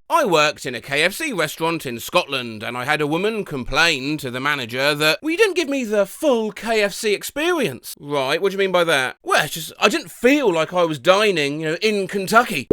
I worked in a KFC restaurant in Scotland, and I had a woman complain to the manager that we didn't give me the full KFC experience. Right, what do you mean by that? Well, it's just, I didn't feel like I was dining, in Kentucky.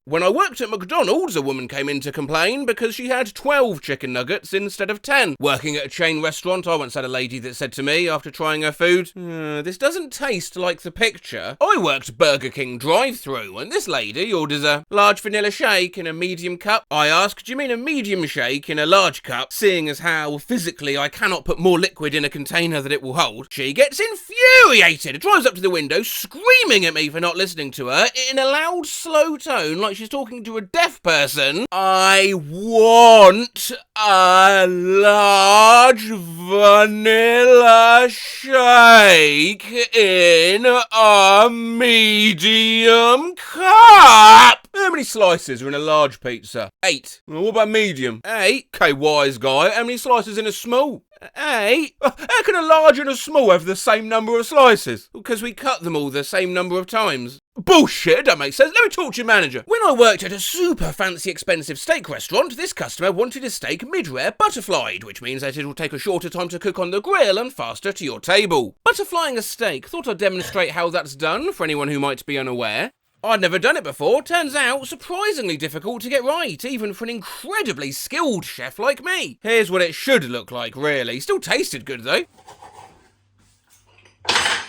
When I worked at McDonald's, a woman came in to complain because she had 12 chicken nuggets instead of 10. Working at a chain restaurant, I once had a lady that said to me after trying her food, this doesn't taste like the picture. I worked Burger King drive-thru, and this lady orders a large vanilla shake in a medium cup. I asked, do you mean a medium shake in a large cup, seeing as how physically I cannot put more liquid in a container that it will hold? She gets infuriated, drives up to the window, screaming at me for not listening to her in a loud, slow tone like she's talking to a deaf person. I want a large vanilla shake in a medium cup. How many slices are in a large pizza? 8. Well, what about medium? 8. Okay, wise guy. How many slices in a small? 8. How can a large and a small have the same number of slices? Because we cut them all the same number of times. Bullshit, that makes sense. Let me talk to your manager. When I worked at a super fancy expensive steak restaurant, this customer wanted his steak mid-rare butterflied, which means that it will take a shorter time to cook on the grill and faster to your table. Butterflying a steak, thought I'd demonstrate how that's done for anyone who might be unaware. I'd never done it before. Turns out, surprisingly difficult to get right, even for an incredibly skilled chef like me. Here's what it should look like, really. Still tasted good, though.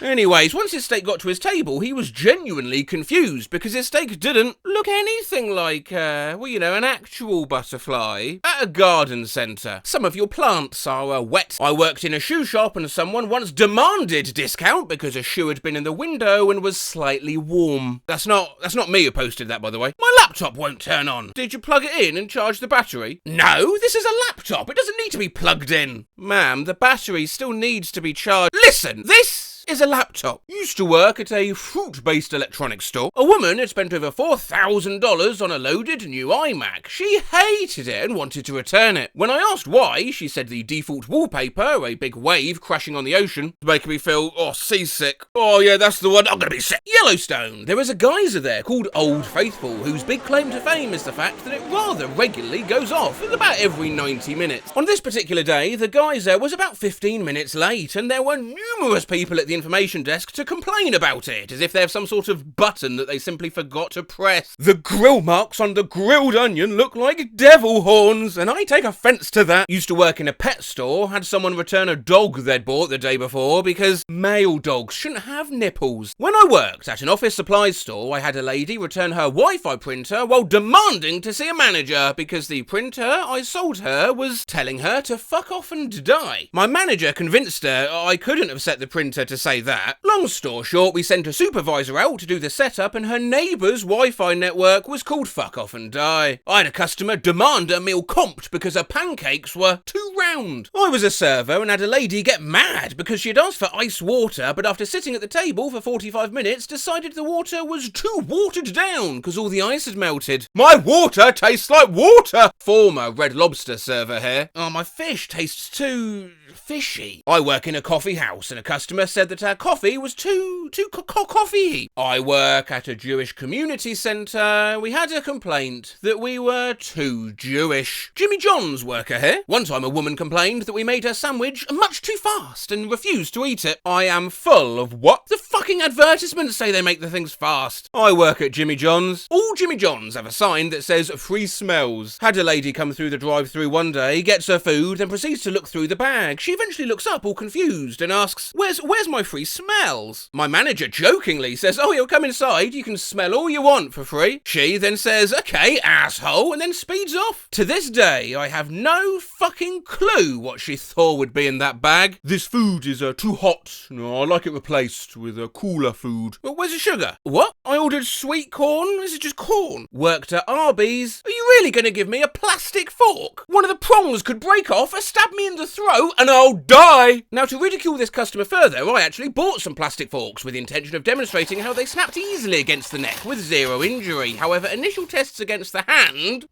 Anyways, once his steak got to his table, he was genuinely confused because his steak didn't look anything like, an actual butterfly at a garden centre. Some of your plants are wet. I worked in a shoe shop and someone once demanded discount because a shoe had been in the window and was slightly warm. That's not me who posted that, by the way. My laptop won't turn on. Did you plug it in and charge the battery? No, this is a laptop. It doesn't need to be plugged in. Ma'am, the battery still needs to be charged. Listen, this is a laptop. Used to work at a fruit-based electronics store. A woman had spent over $4,000 on a loaded new iMac. She hated it and wanted to return it. When I asked why, she said the default wallpaper, a big wave crashing on the ocean, making me feel, seasick. Oh yeah, that's the one, I'm gonna be sick. Yellowstone. There is a geyser there called Old Faithful, whose big claim to fame is the fact that it rather regularly goes off at about every 90 minutes. On this particular day, the geyser was about 15 minutes late, and there were numerous people at the information desk to complain about it, as if they have some sort of button that they simply forgot to press. The grill marks on the grilled onion look like devil horns, and I take offence to that. Used to work in a pet store, had someone return a dog they'd bought the day before because male dogs shouldn't have nipples. When I worked at an office supplies store, I had a lady return her Wi-Fi printer while demanding to see a manager because the printer I sold her was telling her to fuck off and die. My manager convinced her I couldn't have set the printer to say that. Long story short, we sent a supervisor out to do the setup and her neighbour's Wi-Fi network was called fuck off and die. I had a customer demand a meal comped because her pancakes were too round. I was a server and had a lady get mad because she had asked for ice water, but after sitting at the table for 45 minutes decided the water was too watered down because all the ice had melted. My water tastes like water! Former Red Lobster server here. Oh, my fish tastes too fishy. I work in a coffee house and a customer said that our coffee was too coffee-y. I work at a Jewish community centre. We had a complaint that we were too Jewish. Jimmy John's worker here. One time a woman complained that we made her sandwich much too fast and refused to eat it. I am full of what? The fucking advertisements say they make the things fast. I work at Jimmy John's. All Jimmy John's have a sign that says free smells. Had a lady come through the drive-thru one day, gets her food, then proceeds to look through the bag. She eventually looks up all confused and asks, where's my free smells? My manager jokingly says, oh, you'll come inside, you can smell all you want for free. She then says, okay, asshole, and then speeds off. To this day, I have no fucking clue what she thought would be in that bag. This food is too hot. No, I like it replaced with cooler food. Well, where's the sugar? What? I ordered sweet corn? Is it just corn? Worked at Arby's. Are you really going to give me a plastic fork? One of the prongs could break off, stab me in the throat, and I'll die. Now, to ridicule this customer further, I actually bought some plastic forks with the intention of demonstrating how they snapped easily against the neck with zero injury. However, initial tests against the hand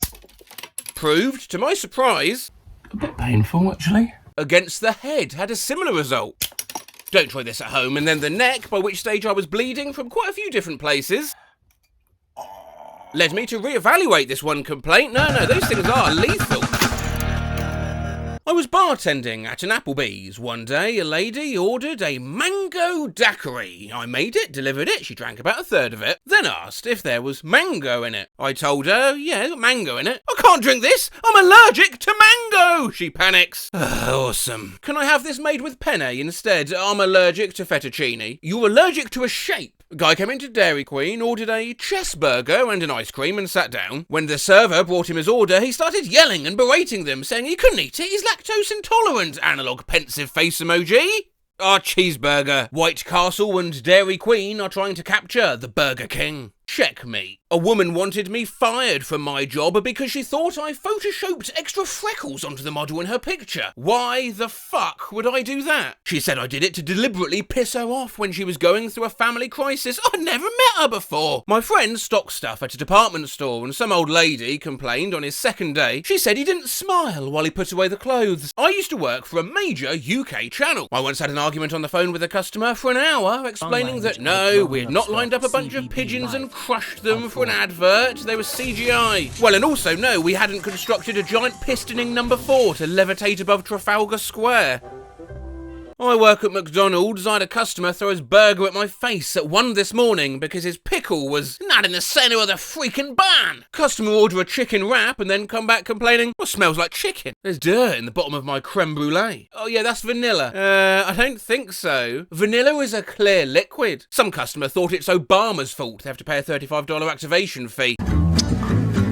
proved, to my surprise, a bit painful, actually. Against the head had a similar result. Don't try this at home. And then the neck, by which stage I was bleeding from quite a few different places, led me to reevaluate this one complaint. No, those things are lethal. I was bartending at an Applebee's one day. A lady ordered a mango daiquiri. I made it, delivered it. She drank about a third of it, then asked if there was mango in it. I told her, yeah, it's got mango in it. I can't drink this. I'm allergic to mango. She panics. Awesome. Can I have this made with penne instead? I'm allergic to fettuccine. You're allergic to a shape. A guy came into Dairy Queen, ordered a chess burger and an ice cream and sat down. When the server brought him his order, he started yelling and berating them, saying he couldn't eat it, he's lactose intolerant. Analog pensive face emoji. Our cheeseburger. White Castle and Dairy Queen are trying to capture the Burger King. Checkmate. A woman wanted me fired from my job because she thought I photoshopped extra freckles onto the model in her picture. Why the fuck would I do that? She said I did it to deliberately piss her off when she was going through a family crisis. I'd never met her before. My friend stocked stuff at a department store and some old lady complained on his second day. She said he didn't smile while he put away the clothes. I used to work for a major UK channel. I once had an argument on the phone with a customer for an hour explaining that no, we had not lined up a bunch of pigeons and crushed them for an advert, they were CGI. Well, and also no, we hadn't constructed a giant pistoning number 4 to levitate above Trafalgar Square. I work at McDonald's. I had a customer throw his burger at my face at 1 this morning because his pickle was not in the centre of the freaking bun. Customer order a chicken wrap and then come back complaining, well, smells like chicken. There's dirt in the bottom of my creme brulee. Oh yeah, that's vanilla. I don't think so. Vanilla is a clear liquid. Some customer thought it's Obama's fault. They have to pay a $35 activation fee.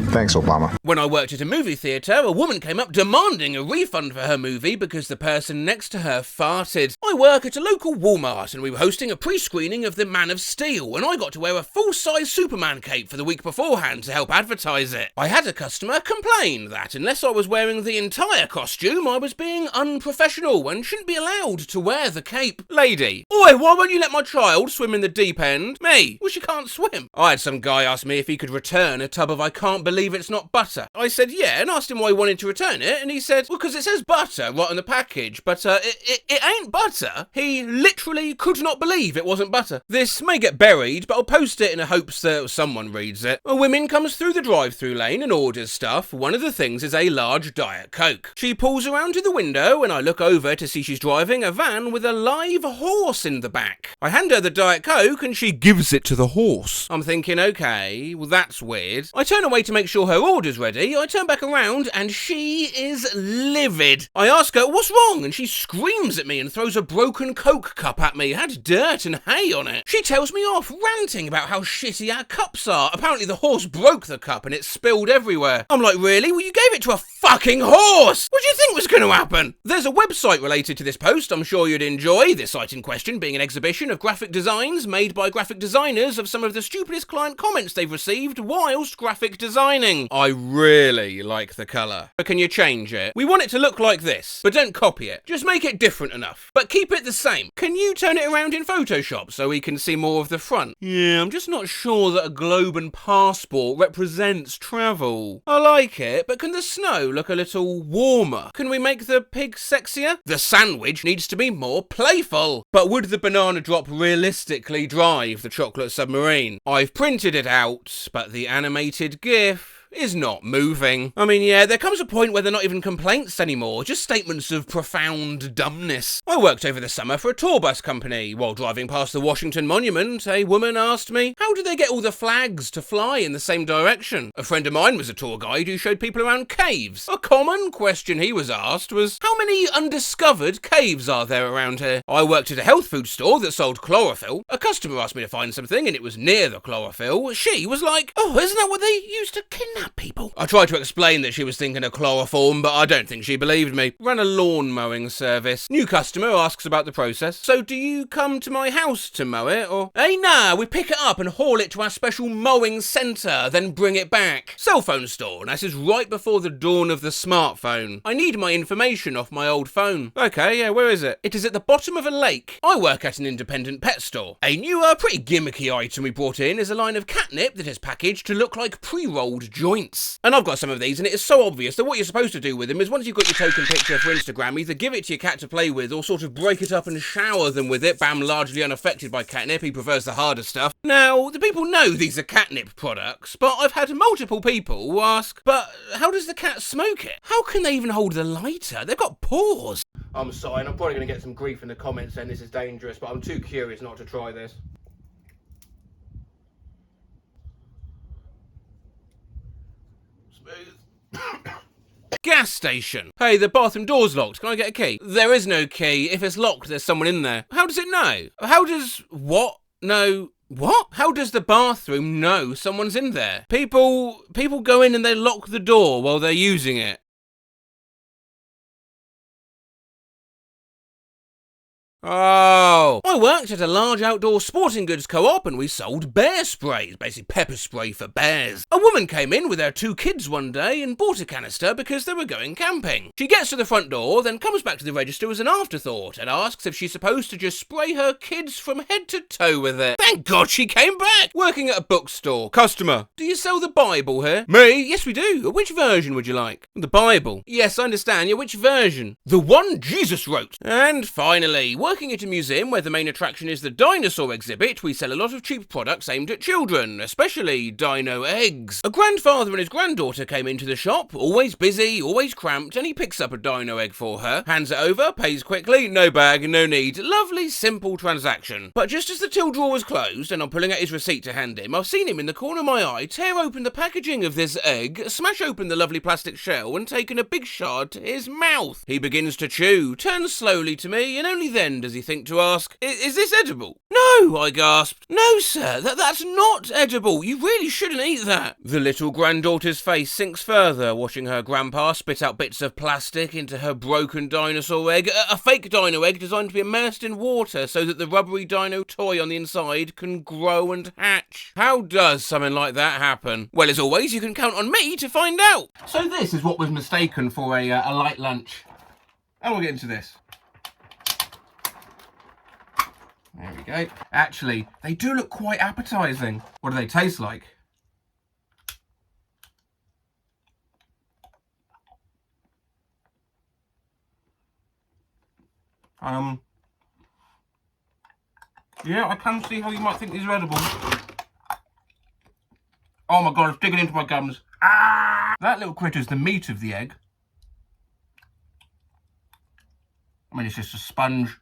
Thanks, Obama. When I worked at a movie theatre, a woman came up demanding a refund for her movie because the person next to her farted. I work at a local Walmart and we were hosting a pre-screening of The Man of Steel and I got to wear a full-size Superman cape for the week beforehand to help advertise it. I had a customer complain that unless I was wearing the entire costume, I was being unprofessional and shouldn't be allowed to wear the cape. Lady, oi, why won't you let my child swim in the deep end? Me, well, she can't swim. I had some guy ask me if he could return a tub of I can't believe it's not butter. I said yeah and asked him why he wanted to return it and he said, well, because it says butter right on the package, but it ain't butter. He literally could not believe it wasn't butter. This may get buried, but I'll post it in the hopes that someone reads it. A woman comes through the drive-thru lane and orders stuff. One of the things is a large Diet Coke. She pulls around to the window and I look over to see she's driving a van with a live horse in the back. I hand her the Diet Coke and she gives it to the horse. I'm thinking, okay, well that's weird. I turn away to make sure her order's ready. I turn back around and she is livid. I ask her, what's wrong? And she screams at me and throws a broken Coke cup at me. It had dirt and hay on it. She tells me off, ranting about how shitty our cups are. Apparently the horse broke the cup and it spilled everywhere. I'm like, really? Well, you gave it to a fucking horse! What do you think was going to happen? There's a website related to this post I'm sure you'd enjoy. This site in question being an exhibition of graphic designs made by graphic designers of some of the stupidest client comments they've received whilst graphic designing. I really like the colour. But can you change it? We want it to look like this, but don't copy it. Just make it different enough, but keep it the same. Can you turn it around in Photoshop so we can see more of the front? Yeah, I'm just not sure that a globe and passport represents travel. I like it, but can the snow look a little warmer? Can we make the pig sexier? The sandwich needs to be more playful. But would the banana drop realistically drive the chocolate submarine? I've printed it out, but the animated GIF is not moving. I mean, yeah, there comes a point where they're not even complaints anymore, just statements of profound dumbness. I worked over the summer for a tour bus company. While driving past the Washington Monument, a woman asked me, how do they get all the flags to fly in the same direction? A friend of mine was a tour guide who showed people around caves. A common question he was asked was, how many undiscovered caves are there around here? I worked at a health food store that sold chlorophyll. A customer asked me to find something and it was near the chlorophyll. She was like, oh, isn't that what they used to kidnap people? I tried to explain that she was thinking of chloroform, but I don't think she believed me. Ran a lawn mowing service. New customer asks about the process. So do you come to my house to mow it, or? Hey, nah, we pick it up and haul it to our special mowing centre, then bring it back. Cell phone store, and this is right before the dawn of the smartphone. I need my information off my old phone. Okay, yeah, where is it? It is at the bottom of a lake. I work at an independent pet store. A new, pretty gimmicky item we brought in is a line of catnip that is packaged to look like pre-rolled joint points. And I've got some of these, and it is so obvious that what you're supposed to do with them is once you've got your token picture for Instagram, either give it to your cat to play with or sort of break it up and shower them with it. Bam, largely unaffected by catnip. He prefers the harder stuff. Now, the people know these are catnip products, but I've had multiple people ask, but how does the cat smoke it? How can they even hold the lighter? They've got paws. I'm sorry, and I'm probably going to get some grief in the comments saying this is dangerous, but I'm too curious not to try this. Smooth. Gas station. Hey, the bathroom door's locked. Can I get a key? There is no key. If it's locked, there's someone in there. How does it know? How does what? No. What? How does the bathroom know someone's in there? People go in and they lock the door while they're using it. Oh, I worked at a large outdoor sporting goods co-op and we sold bear sprays, basically pepper spray for bears. A woman came in with her 2 kids one day and bought a canister because they were going camping. She gets to the front door, then comes back to the register as an afterthought and asks if she's supposed to just spray her kids from head to toe with it. Thank God she came back! Working at a bookstore. Customer, do you sell the Bible here? Me? Yes, we do. Which version would you like? The Bible. Yes, I understand. Yeah, which version? The one Jesus wrote. And finally, working at a museum where the main attraction is the Dinosaur exhibit, we sell a lot of cheap products aimed at children, especially dino eggs. A grandfather and his granddaughter came into the shop, always busy, always cramped, and he picks up a dino egg for her, hands it over, pays quickly, no bag, no need. Lovely, simple transaction. But just as the till drawer was closed, and I'm pulling out his receipt to hand him, I've seen him in the corner of my eye tear open the packaging of this egg, smash open the lovely plastic shell, and taken a big shard to his mouth. He begins to chew, turns slowly to me, and only then does he think to ask, is this edible? No, I gasped. No, sir, that's not edible. You really shouldn't eat that. The little granddaughter's face sinks further, watching her grandpa spit out bits of plastic into her broken dinosaur egg, a fake dino egg designed to be immersed in water so that the rubbery dino toy on the inside can grow and hatch. How does something like that happen? Well, as always, you can count on me to find out. So this is what was mistaken for a light lunch. And we'll get into this. There we go. Actually, they do look quite appetizing. What do they taste like? Yeah, I can see how you might think these are edible. Oh my God, it's digging into my gums. Ah! That little critter's the meat of the egg. I mean, it's just a sponge.